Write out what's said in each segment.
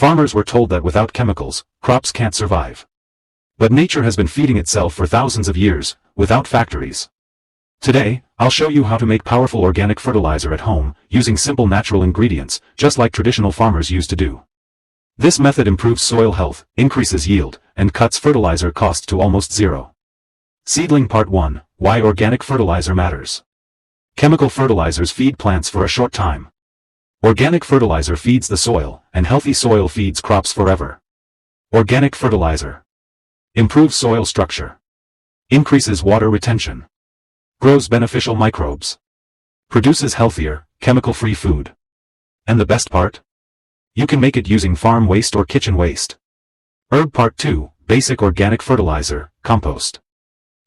Farmers were told that without chemicals, crops can't survive. But nature has been feeding itself for thousands of years, without factories. Today, I'll show you how to make powerful organic fertilizer at home, using simple natural ingredients, just like traditional farmers used to do. This method improves soil health, increases yield, and cuts fertilizer costs to almost zero. Seedling Part 1, Why Organic Fertilizer Matters. Chemical fertilizers feed plants for a short time. Organic fertilizer feeds the soil, and healthy soil feeds crops forever. Organic fertilizer improves soil structure, increases water retention, grows beneficial microbes, produces healthier, chemical-free food. And the best part? You can make it using farm waste or kitchen waste. Herb Part 2, Basic Organic Fertilizer, Compost.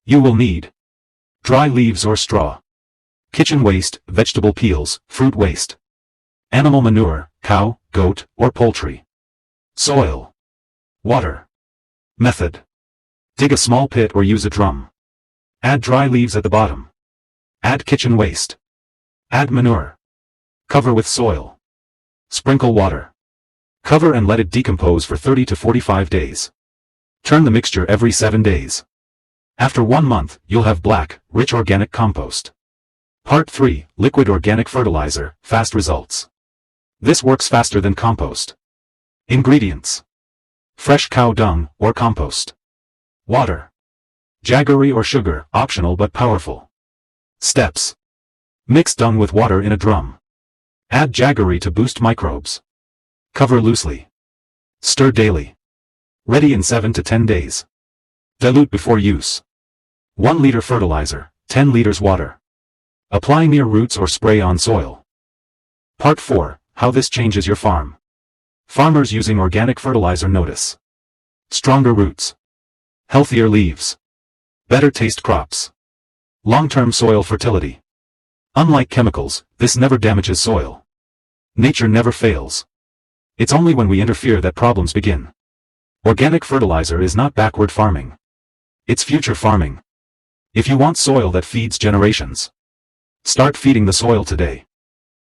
You will need dry leaves or straw, kitchen waste, vegetable peels, fruit waste, animal manure, cow, goat, or poultry, soil, water. Method: dig a small pit or use a drum. Add dry leaves at the bottom. Add kitchen waste. Add manure. Cover with soil. Sprinkle water. Cover and let it decompose for 30 to 45 days. Turn the mixture every 7 days. After 1 month, you'll have black, rich organic compost. Part 3, Liquid Organic Fertilizer, Fast Results. This works faster than compost. Ingredients: fresh cow dung, or compost. Water. Jaggery or sugar, optional but powerful. Steps: mix dung with water in a drum. Add jaggery to boost microbes. Cover loosely. Stir daily. Ready in 7 to 10 days. Dilute before use. 1 liter fertilizer, 10 liters water. Apply near roots or spray on soil. Part 4, How this changes your farm. Farmers using organic fertilizer notice stronger roots, healthier leaves, better taste crops, long-term soil fertility. Unlike chemicals, this never damages soil. Nature never fails. It's only when we interfere that problems begin. Organic fertilizer is not backward farming. It's future farming. If you want soil that feeds generations, start feeding the soil today.